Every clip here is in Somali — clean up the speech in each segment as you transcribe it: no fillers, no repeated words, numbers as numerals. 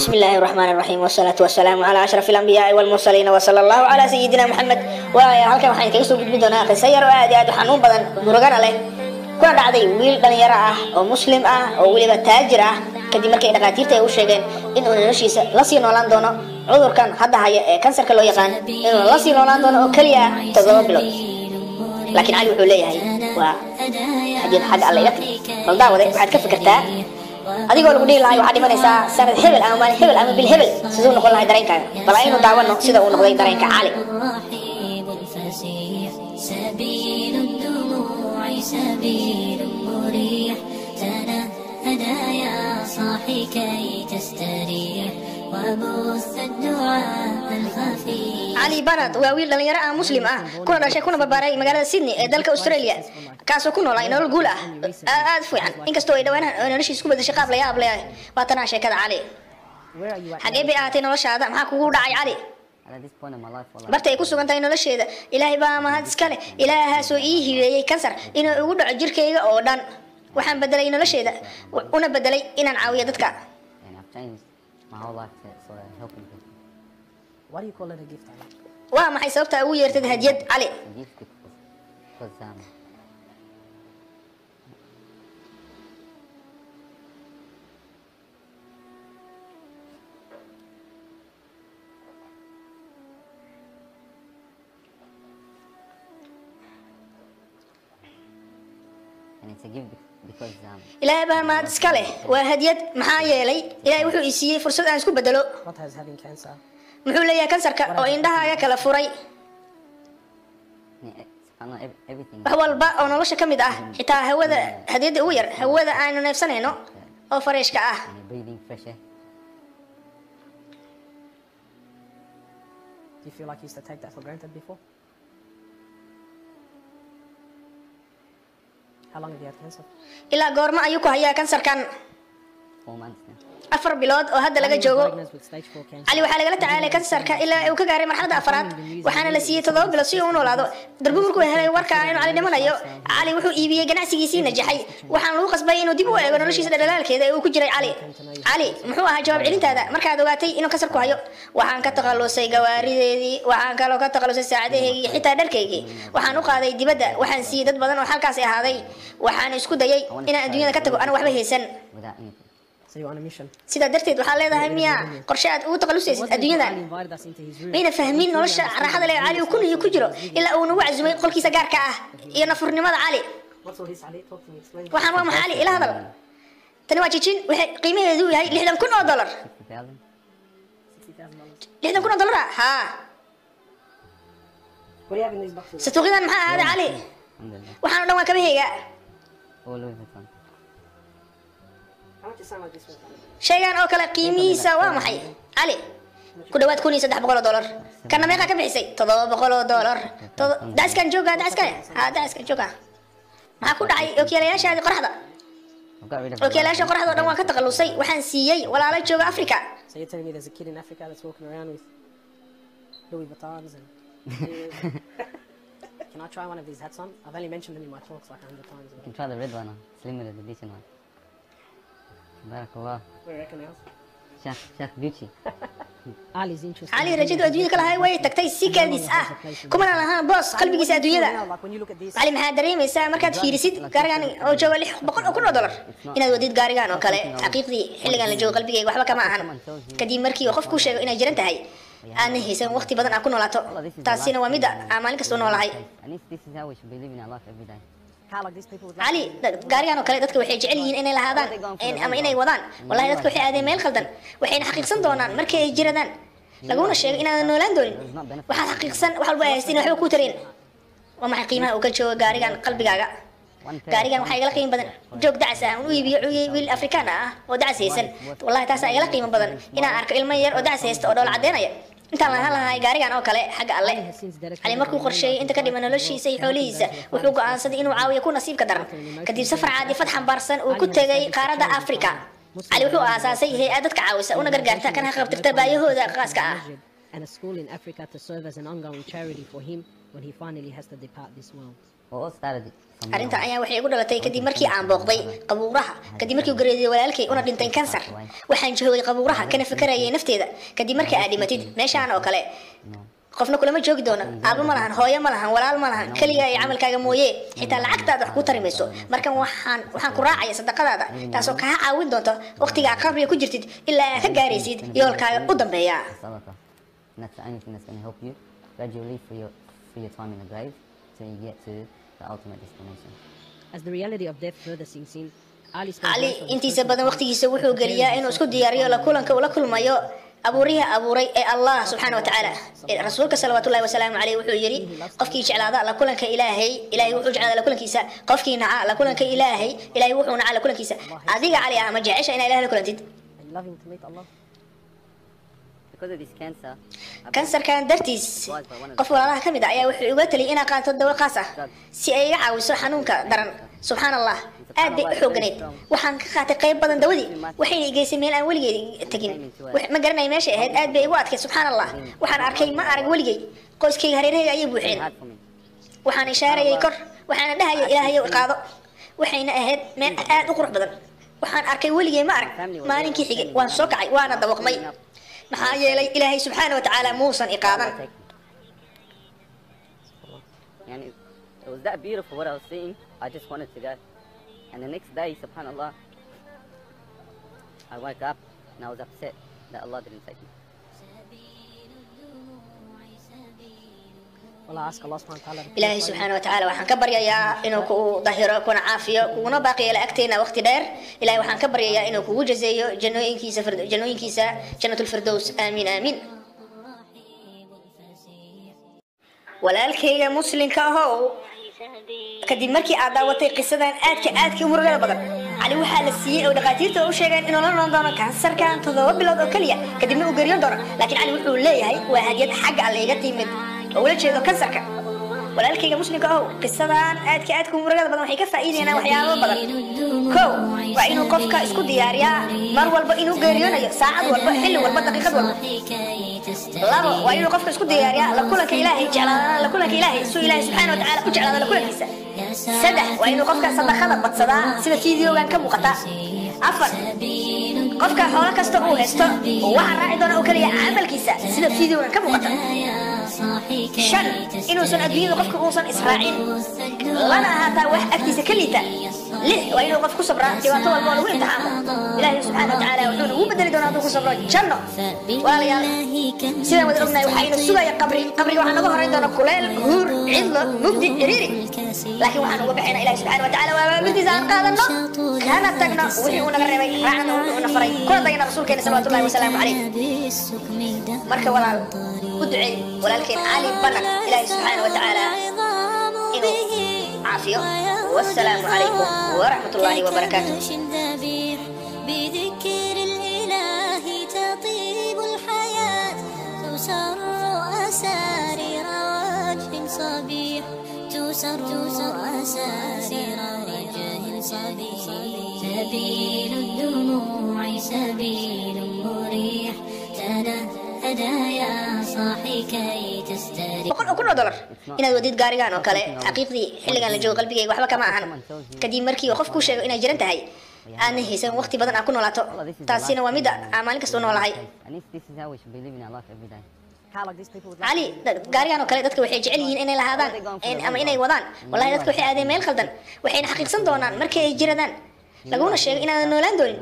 بسم الله الرحمن الرحيم والصلاة والسلام على أشرف الأنبياء والمرسلين وصلى الله على سيدنا محمد. halkan waxaan kaga soo gudbin doonaa qiso yar oo aad u xanuun badan murugana leh kuna dhacday wiil dhalinyaro ah oo muslim ah oo waliba taajir ah kadib markii dhaqaatiirta ay u sheegeen in uu noloshiisa la sii noolaan doono cudurkan hadda haya ee kansarka loo yaqaan inuu la sii noolaan doono oo kaliya 7 bilood. laakiin cali wuxuu leeyahay waa hadiyad xag alle ila timi bal daawade waxaad ka fikirtaa adigoo lagu dhihi lahay waxaad dhimanaysaa sanad hebel ama maalin hebel ama bil hebel siduu noqon lahay dareenkaaga bal aynu daawano sida uu noqday dareenka cali. سبيل الدموع سبيل مريح تنهدى يا صاحي كي تستريح وبث الدعاء الخفي. علي بنات waa wiil dhalinyaro ah muslim ah kuna dhashay kuna barbaaray magaalada Sydney ee dalka Australia kaasoo ku noolaa nolol guul ah aad fiican inkastoo ay dhawaan noloshiisa isku bedeshay qaab la yaab leh. waa tan sheekada cali xagee bay ahaatay noloshaada maxaa kugu dhacay cali bartay ku sugan tahay nolosheeda ilaahay baa mahad iska leh ilaahaasoo ii hibeeyay kansar inuu ugu dhaco jirkayga oo dhan waxaan bedelay nolosheeda una bedelay inaan caawiyo dadka. Why do you call it a gift? waa maxay sababta ugu yeertay hadiyad cali? ilaahay baa mahad iska leh waa hadiyad maxaa yeelay ilaahay wuxuu i siiyey fursad aan isku bedelo. What has having cancer? muxuu leeyahay kansarka oo indhahaaga kala furay wax walba oo nolosha ka mid ah xitaa hawada hadiyada ugu yar hawada aanu neefsanayno oo fareeshka ah. Do you feel like you used to take that for granted before? How long have you had cancer? ilaa goorma ayuu ku hayaa kansarkan? 4 bilood oo hadda laga joogo. cali waxaa lagala tacaalay kansarka ilaa uu ka gaaray marxaladda afraad waxaana la siiyey 7 bilood si uu u noolaado. darbi markuu helay warka inuu cali dhimanayo cali wuxuu iibiyey ganacsigiisii najaxay waxaan lagu qasbay inuu dib u eego noloshiisa dhalaalkeeda ee uu ku jiray cali. cali muxuu ahaa jawaab celintaada markaad ogaatay inuu kansar ku hayo? waxaan ka takhalusay gawaarideedii waxaan kaloo ka takhalusay saacadaheygii xitaa dharkaygii waxaan u qaaday dibadda waxaan siiyey dad badan oo halkaas ahaaday waxaan isku dayay inaan adduunyada ka tago ana waxba haysan. So you're on a mission. sida darteed waxaa leedahay miya qorshe aad ugu takhalusaysid adduunyada mayna fahmin nolosha raaxada leh cali uu ku jiro ilaa uu nagu cazumay qolkiisa gaarka ah iyo nafurnimada cali. waxaan waa maxaa cali ila hadal tani waa jijin waxay qiimaheedu yahay $60,000 $60,000 haa What do you have in these boxes? satuuqidan maxaa ahaaday cali? waxaan oo dhan waa kabaheyga. How much is something like this worth? shaygan oo kale qiimihiisa waa maxay cali? ku dhawaad $1,300 kana meeqa ka bixisay? $700. daaskan jooga daaskan jooga maxaa ku dhacay ookiyaalayaashaadii qoraxda? ookiyaalayaasha qoraxda oo dhan waan ka takhalusay waxaan siiyey walaalo jooga Afrika. So you're telling me there's a kid in Africa that's walking around with Louis Vuittons and Can I try one of these hats on? I've only mentioned them in my talks like 100 times. You can try the red one, limited edition one. Barakallah. Where reckon else? Sheikh Beauty. Ali's interested. cali rajadu adduunyada kala hay way tagtay si kadis ah kumana lahaan boos qalbigiisa adduunyada. Like when you look at this. cali maxaa dareemaysaa markaad fiirisid gaarigan oo jooga $600,000 inaad wadid gaarigan oo kale xaqiiqdii xilligan la joogo qalbigayga waxba kama ahan kadib markii uu qof ku sheego inay jiran tahay aan haysan waqti badan aan ku noolaato taasina waa mid aan maalin kasta u noolahay. This is how we should be living our life every day. How like these people would cali gaarigan oo kale dadka waxay jecel yihiin inay lahaadaan ama inay wadaan wallahi dadka waxay aadeen meel khaldan waxayna xaqiiqsan doonaan markii ay jiradaan laguna sheego inaadan noolaan doonin waxaad xaqiiqsan wax walba haystiin waxba ku tareen. waa maxay qiimaha uu ka joogo gaarigan qalbigaaga? gaarigan waxaa igala qiimo badan joog dacas ah u iibiyo wiil Afrikaan ah oo dacas haysan wallahi taas ayaa igala qiimo badan inaan arko ilmo yar oo dacas haysta oo dhoola cadeynaya intaan lahaan lahay gaarigan oo kale xagga alle. cali markuu qorsheeyay inta ka dhiman noloshiisa iyo xoolihiisa wuxuu go'aansaday inuu caawiyo ku nasiibka daran kadib safar caadi fad xambaarsan uu ku tegay qaaradda Afrika. cali wuxuu aasaasay hay'ad dadka caawisa una gargaarta kana qaybtirta baayahooda khaaska ah. and a school in Africa to serve as an ongoing charity for him when he finally has to depart this world. What all started it? From arrinta ayaa waxay igu dhalatay kadib markii aan booqday qabuuraha kadib markii uu gareeday walaalkay una dhintay kansar waxaan jooday qabuuraha kana fikrayay nafteeda kadib markii aad dhimatid meeshaan oo kale qofna kulama joogi doona aaba ma lahan hooyo ma lahan walaal ma lahan kaliya ay camalkaaga mooyee xitaa lacagtaada wax ku tarimayso markan waxaan ku raacaya sadaqadaada taasoo kaa caawin doonta waqtiga qabriga ku jirtid ilaa ka gaaraysid yoolkaaga u dambeeya Sadaqah. And that's the only thing that's going to help you gradually for your time in the grave till you get to the ultimate destination. As the reality of death further sinks in, Ali spends cali most of his intiisa time badan waqtigiisa wuxuu geliyaa inuu isku diyaariyo la kulanka uu la kulmayo abuuriha abuuray ee Allah subhanahu wa ta'ala rasuulka sallallahu wasallam alayhi wuxuu yiri qofkii jeclaada la kulanka ilaahay wuxuu jeclaada la kulankiisa qofkii naca la kulanka ilaahay wuxuu naca la kulankiisa adiga cali ama jecesha in ilaahay la kulantid and loving to meet Allah. Because of this cancer, kansar kan dartiis qof walaalaha kamid ayaa wuxuu uga taliyay inaan qaato dawo qaas ah si ay iga caawiso xanuunka daran subhanallah aad bay u xooganayd waxaan ka qaatay qayb badan dawadii waxayna igeysay meel aan weligeed tagin ma garanay meesha ahayd aad bay igu adkay subhanallah waxaan arkay ma arag weligay qoyskayga hareerahayga ayay buuxeen hard for me. waxaan ishaarayay kor waxaana dhahayay ilaahay u qaado waxayna ahayd meel aad u qurux badan waxaan arkay weligay ma arag maalinkii xigay waan soo kacay waana dawaqmay maxaa yeelay ilaahay subxaana wa tacaala muusan iqaadan And it was that beautiful what I was seeing. I just wanted to go. And the next day, subhanallah, I woke up and I was upset that Allah didn't take me. Well, I ask Allah subhanahu wa ta'ala. ilaahay subxaana wa tacaala waxaan ka baryayaa inuu ku dahiro kuna caafiyo kuguna baaqiyo la agteena waqti dheer ilaahay waxaan ka baryayaa inuu kugu jazeeyo jannooyinkiisa jannatul firdaws aamiin aamiin walaalkayga muslimka ahow kadib markii aad daawatay qisadan aadka murugada badan cali waxaa la siiyey oo dhaqaatiirta u sheegeen inuu la noqon doono kansarkan 7 bilood oo kaliya kadibna uu geeriyoon doono laakiin cali wuxuu leeyahay waa hadiyad xagga alle iga timid oo wala jeedo kansarka walaalkayga muslimka ahow qisadan aadka murugada badan waxay ka faa'iideynaa waxyaabo badan kow waa inuu qofka isku diyaariyaa mar walba inuu geeriyoonayo saacad walba xilli walba daqiiqad walba labo waa inuu qofka isku diyaariyaa la kulanka ilaahay jeclaadana la kulanka ilaahay suu ilaahay subxaana wa tacaala u jeclaada la kulankiisa saddex waa inuu qofka sadaqada badsadaa sida fiidiyogan ka muuqata afar qofka xoolo kasta uu haysto waxaa raaci doona oo kaliya camalkiisa sida fiidiyogan ka muuqata shan inuusan adduunyada qofka uusan israacin lana ahaataa wax agtiisa ka liita lix waa inuu qof ku sabraa dhibaato walba oo lagu imtixaamo ilaahay subxaana wa tacaala wuxuuna ugu bedeli doonaa hadduu ku sabro janno walaalayaal sidaan wada ognahay waxaynu sugaya qabriga waxaa naga horeyn doona kuleel huur cidlo mugdi ciriiri laakiin waxaan uga baxayna ilaahay subxaana wa tacaala waa maamintiisa aan qaadano kana tagno wixii uu naga reebay raacna wuxuu na faray kuna dayna rasuulkeena salawaatullahi wasalaamu calayh marka walaal u duceey walaalkeen cali banak ilaahay subxaana wa tacaala inuu caafiyo والسلام عليكم ورحمة الله وبركاته بذكر الإله تطيب الحياة تسر أسارير وجه صبيح تسر أسارير وجه صبيح سبيل الدموع سبيل مريح تنهدى يا صاحي كي تستريح $100 inaad wadid gaarigan oo kale xaqiiqdii xilligan la joogo qalbigayga waxba kama ahan kadib markii qof ku sheego inay jiran tahay aan haysan waqti badan aan ku noolaato taasina waa mid aan maalin kasta u noolahay And this is how we should be living our life every day. How like these people would cali gaarigan oo kale dadka waxay jecel yihiin inay lahaadaan ama inay wadaan wallahi dadka waxay aadeen meel khaldan waxayna xaqiiqsan doonaan markay ay jiradaan laguna sheego inaan noolaan doonin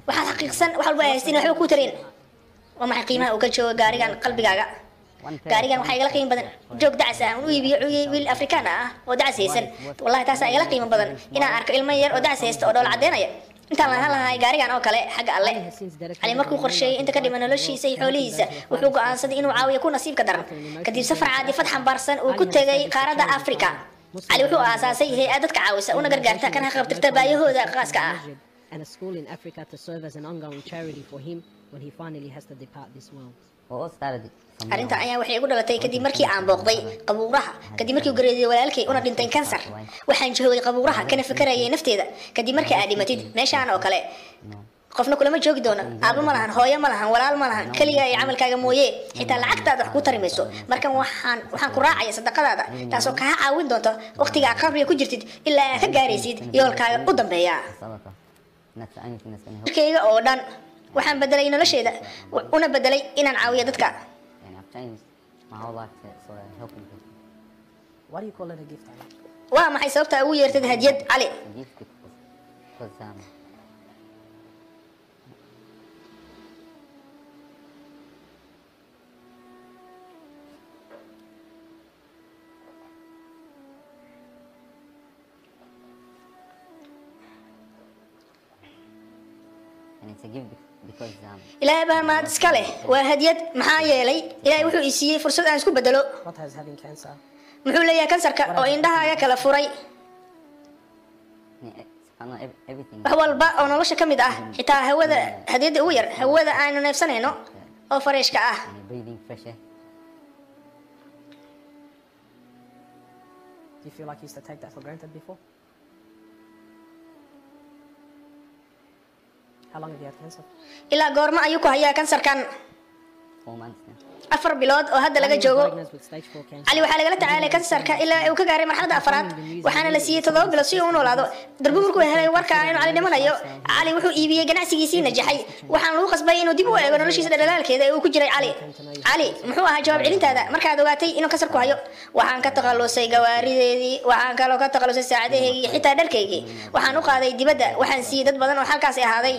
waxaad xaqiiqsan wax walba haysan waxba ku tareen waa maxay qiimaha uu ka joogo gaarigan qalbigaaga gaarigan waxaa igala qiimo badan joog dacas ah uu iibiyo wiil afrikaan ah oo dacas haysan wallahi taasaa igala qiimo badan inaan arko ilmo yar oo dacas haysta oo dhoola cadeynaya intaan lahaan lahay gaarigan oo kale xagga alle cali markuu qorsheeyey inta ka dhiman noloshiisa iyo xoolihiisa wuxuu go'aansaday inuu caawiyo ku nasiibka daran kadib safar caadifad xambaarsan uu ku tegay qaaradda afrika cali wuxuu aasaasay hay-ad dadka caawisa una gargaarta kana qabtirta baayahooda qaaska ah and a school in Africa to serve as an ongoing charity for him when he finally has to depart this world. What all started it from arrinta ayaa waxay igu dhalatay kadib markii aan booqday qabuuraha kadib markii uu gareeday walaalkay una dhintay kansar waxaan joogay qabuuraha kana fikrayay nafteeda kadib markii aad dhimatid meeshaan oo kale qofna kulama joogi doona aaba ma lahan hooyo ma lahan walaal ma lahan kaliya ay camalkaaga mooyee xitaa lacagtaada wax ku tarimayso markan waxaan ku raacaya sadaqadaada taasoo kaa caawin doonta waqtiga qabriga ku jirtid ilaa aad ka gaaraysid yoolkaaga u dambeeya Sadaqa. And that's the only thing that's going to help. jirkayga oo dhan waxaan bedelay nolosheeda una bedelay inaan caawiyo dadka And I've changed my whole life to sort of helping people. Why do you call it a gift, Ali? waa maxay sababta ugu yeertid hadiyad cali A gift because and it's a gift because ilaahay baa mahad iska leh waa hadiyad maxaa yeelay ilaahay wuxuu i siiyey fursad aan isku bedelo What has having cancer? muxuu leeyahay kansarka oo indhahaaga kala furay subhanallah, everything. wax walba oo nolosha ka mid ah xitaa hawada hadiyadda ugu yar hawada aanu neefsanayno oo fareeshka ah And breathing fresh air. Do you feel like you used to take that for granted before? How long have you had cancer? ilaa goorma ayuu ku hayaa kansarkan 4 months now. 4 bilood oo hadda laga Ali was joogo diagnosed with stage 4 cancer. cali waxaa lagala tacaalay kansarka ilaa uu ka gaaray marxaladda afraad waxaana la siiyey 7 bilood si uu u noolaado darbu markuu helay warka inuu cali dhimanayo cali wuxuu iibiyey ganacsigiisii najaxay waxaan lagu qasbay inuu dib u eego noloshiisa dhalaalkeeda ee uu ku jiray cali muxuu ahaa jawaab celintaada markaad ogaatay inuu kansar ku hayo waxaan ka takhalusay gawaarideedii waxaan kaloo ka takhalusay saacadaheygii iyo xitaa dharkaygii waxaan u qaaday dibadda waxaan siiyey dad badan oo halkaasi ahaaday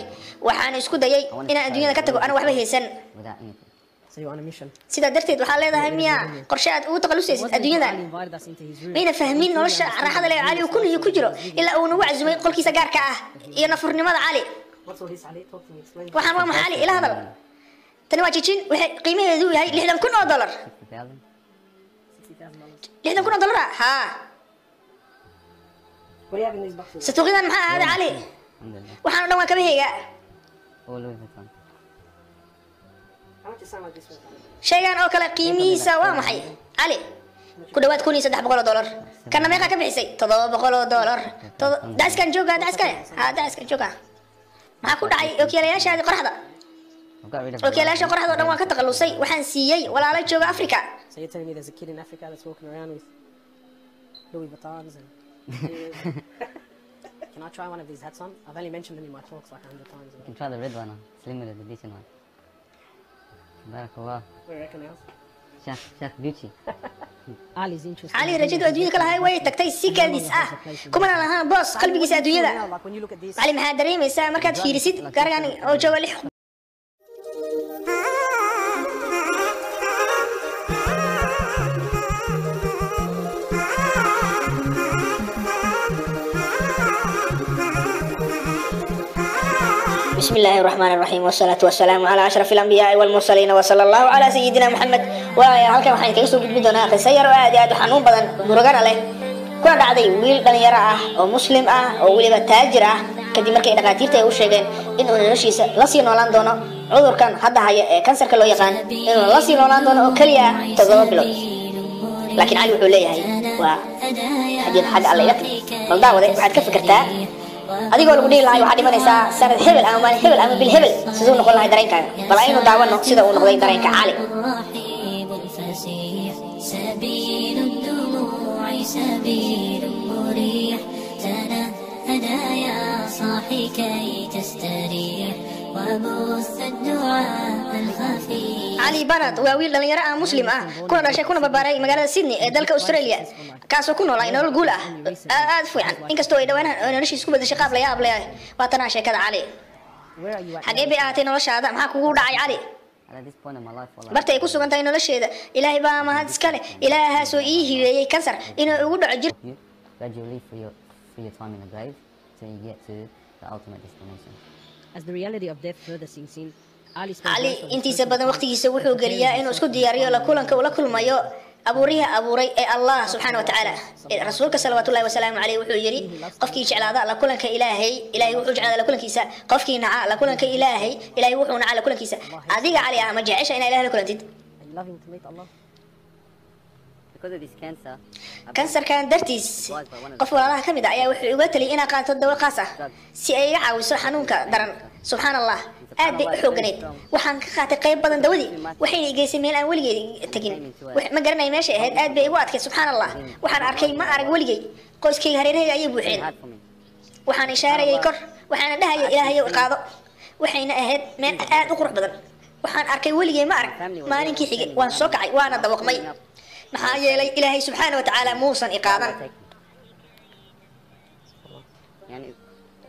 waxaan isku dayay inaan adduunyada ka tago aan waxba haysan Without anything. So you're on a mission. sidaa darteed waxaa leedahay miyaa qorshe aad ugu takhalusaysid adduunyadan Ali invited us into his room. mayna fahmin nolosha raaxada leh cali uu kulliyo ku jiro ilaa uu nagu cazumay qolkiisa gaarka ah iyo nafurnimada cali What's all this, Ali? Talk to me. Explain. waxaan waa maxaa cali ila hadal tani waa jijin waxay qiimaheedu yahay $60,000 $60,000. $60,000. $60,000 haa What do you have in these boxes? satuuqyadan maxaa ahaaday cali Alhamdulillah. waxaan oo dhan waa kabahayga All Louis Vuitton. How much is some of this one? shaygan oo kale qiimihiisa waa maxay cali ku dhawaad $1,300 kana meeqa ka bixisay $700 daaskan jooga daaskane haa daaskan jooga maxaa ku dhacay ookiyaalayaashaadii qoraxda I've got rid of ookiyaalayaasha qoraxda oo dhan waan ka takhalusay waxaan siiyey walaalo jooga afrika So you're telling me there's a kid in Africa that's walking around with Louis Vuittons and... Can I try one of these hats on? I've only mentioned them in my talks like 100 times. You can try the red one, slim with the decent one. Barakallah. What do you reckon else? Chef Gucci. Ali's interested. cali rajadu adduunyada ka lahay way tagtay si kadis ah kumana lahaan boos qalbigiisa adduunyada Like when you look at this, cali maxaa dareemaysaa markaad fiirisid gaarigan oo jooga 6 بسم الله الرحمن الرحيم والصلاة والسلام على أشرف الأنبياء والمرسلين وصلى الله على سيدنا محمد halkan waxaan kaga soo gudbin doonaa qiso yar oo aad iyo aad u xanuun badan murugana leh kuna dhacday wiil dhalinyaro ah oo muslim ah oo weliba taajir ah kadib markay dhakhaatiirta ay u sheegeen inuu noloshiisa la sii noolaan doono cudurkan hadda haya ee kansarka loo yaqaan inuu la sii noolaan doono oo keliya 7 bilood laakiin cali wuxuu leeyahay waa hadiyad xagga alle iga timi bal daawade waxaad ka fikirtaa adigoo lagu dhihi lahay waxaad dhimanaysaa sanad hebel ama maalin hebel ama bil hebel siduu noqon lahay dareenkaaga bal aynu daawano sida uu noqday dareenka cali الرحيب الفسيح سبيل الدموع سبيل مريح تنهدى يا صاحي كي تستريح وبث الدعاء الخفي cali banad waa wiil dhalinyaro ah muslim ah kuna dhashay kuna barbaaray magaalada sydney ee dalka australia kaasoo ku noolay nolol guul ah aad fiican inkastoo ay dhawaan noloshiisa ku bedeshay qaab la yaab leh waa tanaa sheekada cali where are you at? xagee bay ahaatay noloshaada maxaa kugu dhacay cali And at this point in my life, Allah, barta ay ku sugan tahay nolosheeda ilaahay baa mahad iska leh ilaahaasoo ii hibeeyey kansar inuu ugu dhaco jir you gradually for your time in the grave till you get to the ultimate destination. As the reality of death further sinks in, Ali spends cali most of his intiisa personal badan time waqtigiisa wuxuu preparing geliyaa inuu isku diyaariyo la kulanka uu la kulmayo abuuriha abuuray ee allah subxaana wa tacaala rasuulka salawaatullahi wasalaamu caleyh wuxuu yidhi qofkii jeclaada la kulanka ilaahay ilaahay wuxuu jeclaada la kulankiisa qofkii naca la kulanka ilaahay ilaahay wuxuu naca la kulankiisa adiga cali ah ma jecesha inaa ilahay la kulantid and loving to meet Allah. because of this cancer, kansarkan dartiis qof walaalaha ka mid ah ayaa wuxuu uga taliyay inaa qaato dawo qaas ah si ay iga caawiso xanuunka daran subxaan allah aad bay u xoogganeed waxaan ka qaatay qayb badan dawadii waxayna igeysay meel aan weligeed tegin ma garanay meesha ahayd aad bay igu adkay subxaan allah waxaan arkay ma arag weligay qoyskayga hareerahayga ayay buuxeen waxaan ishaarayay kor waxaana dhahaya ilaahayow qaado waxayna ahayd meel aad u qurux badan waxaan arkay weligay ma arag maalinkii xigay waan soo kacay waana dawaqmay maxaa yeelay ilaahay subxaana wa tacaala muusan iqaadan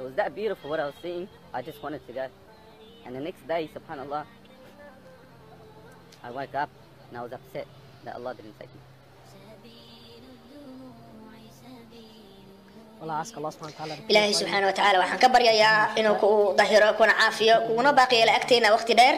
it was that beautiful what I was seeing. I just wanted to go. And the next day, subhanallah, I woke up and I was upset that Allah didn't take me. Well, I ask Allah subhanahu wa ta'ala. ilaahay subxaana wa tacaala waxaan ka baryayaa inuu ku dahiro kuna caafiyo kuna baaqiyo la agteena waqti dheer